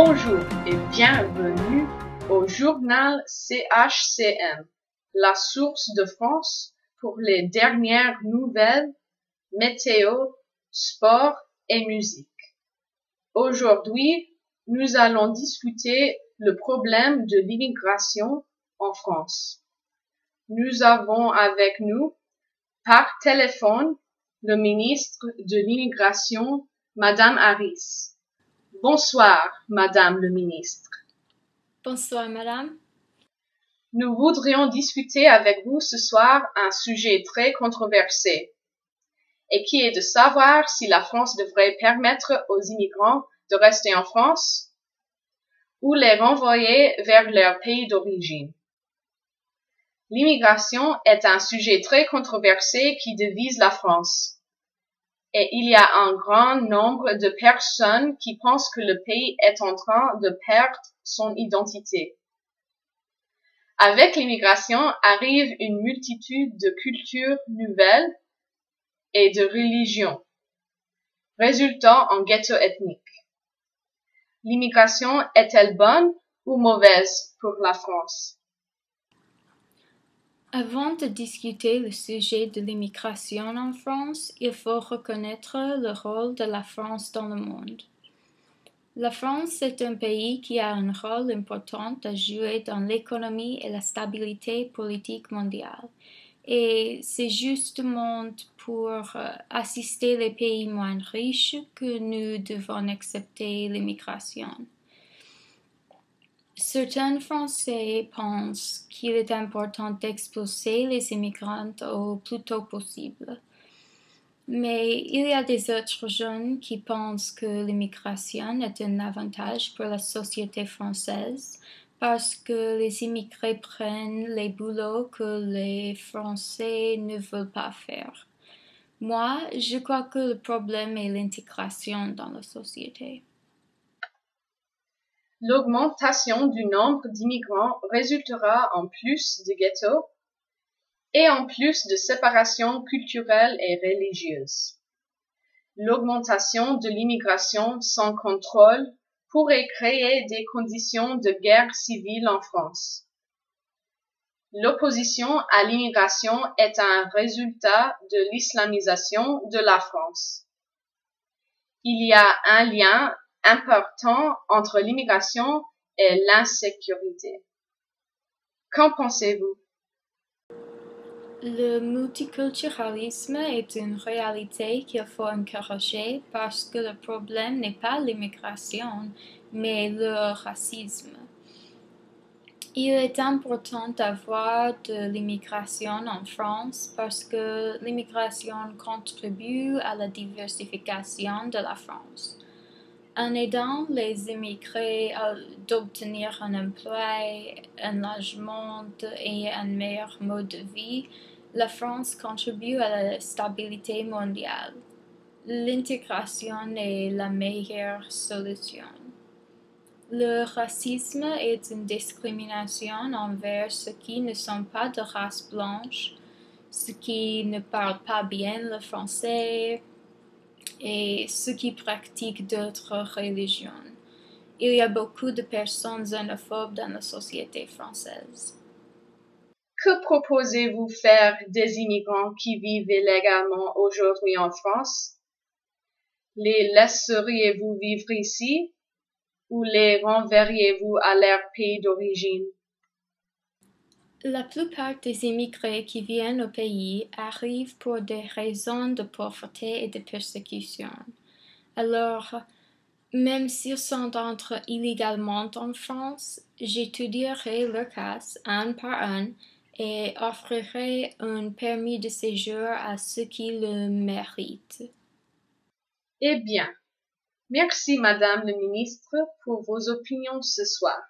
Bonjour et bienvenue au journal CHCM, la source de France pour les dernières nouvelles, météo, sport et musique. Aujourd'hui, nous allons discuter le problème de l'immigration en France. Nous avons avec nous, par téléphone, le ministre de l'Immigration, Madame Harris. Bonsoir, Madame le ministre. Bonsoir, Madame. Nous voudrions discuter avec vous ce soir un sujet très controversé, et qui est de savoir si la France devrait permettre aux immigrants de rester en France ou les renvoyer vers leur pays d'origine. L'immigration est un sujet très controversé qui divise la France. Et il y a un grand nombre de personnes qui pensent que le pays est en train de perdre son identité. Avec l'immigration arrive une multitude de cultures nouvelles et de religions, résultant en ghetto ethnique. L'immigration est-elle bonne ou mauvaise pour la France? Avant de discuter le sujet de l'immigration en France, il faut reconnaître le rôle de la France dans le monde. La France est un pays qui a un rôle important à jouer dans l'économie et la stabilité politique mondiale. Et c'est justement pour assister les pays moins riches que nous devons accepter l'immigration. Certains Français pensent qu'il est important d'expulser les immigrants au plus tôt possible. Mais il y a des autres jeunes qui pensent que l'immigration est un avantage pour la société française parce que les immigrés prennent les boulots que les Français ne veulent pas faire. Moi, je crois que le problème est l'intégration dans la société. L'augmentation du nombre d'immigrants résultera en plus de ghettos et en plus de séparation culturelle et religieuse. L'augmentation de l'immigration sans contrôle pourrait créer des conditions de guerre civile en France. L'opposition à l'immigration est un résultat de l'islamisation de la France. Il y a un lien important entre l'immigration et l'insécurité. Qu'en pensez-vous? Le multiculturalisme est une réalité qu'il faut encourager parce que le problème n'est pas l'immigration, mais le racisme. Il est important d'avoir de l'immigration en France parce que l'immigration contribue à la diversification de la France. En aidant les immigrés à d'obtenir un emploi, un logement et un meilleur mode de vie, la France contribue à la stabilité mondiale. L'intégration est la meilleure solution. Le racisme est une discrimination envers ceux qui ne sont pas de race blanche, ceux qui ne parlent pas bien le français et ceux qui pratiquent d'autres religions. Il y a beaucoup de personnes xénophobes dans la société française. Que proposez-vous faire des immigrants qui vivent illégalement aujourd'hui en France? Les laisseriez-vous vivre ici ou les renverriez-vous à leur pays d'origine? La plupart des immigrés qui viennent au pays arrivent pour des raisons de pauvreté et de persécution. Alors, même s'ils sont entrés illégalement en France, j'étudierai leur cas un par un et offrirai un permis de séjour à ceux qui le méritent. Eh bien, merci Madame le ministre pour vos opinions ce soir.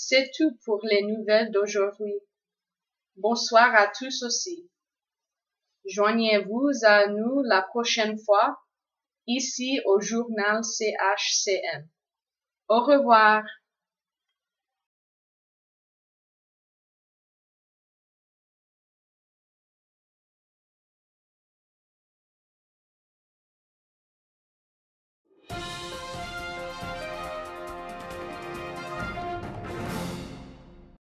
C'est tout pour les nouvelles d'aujourd'hui. Bonsoir à tous aussi. Joignez-vous à nous la prochaine fois, ici au journal CHCM. Au revoir.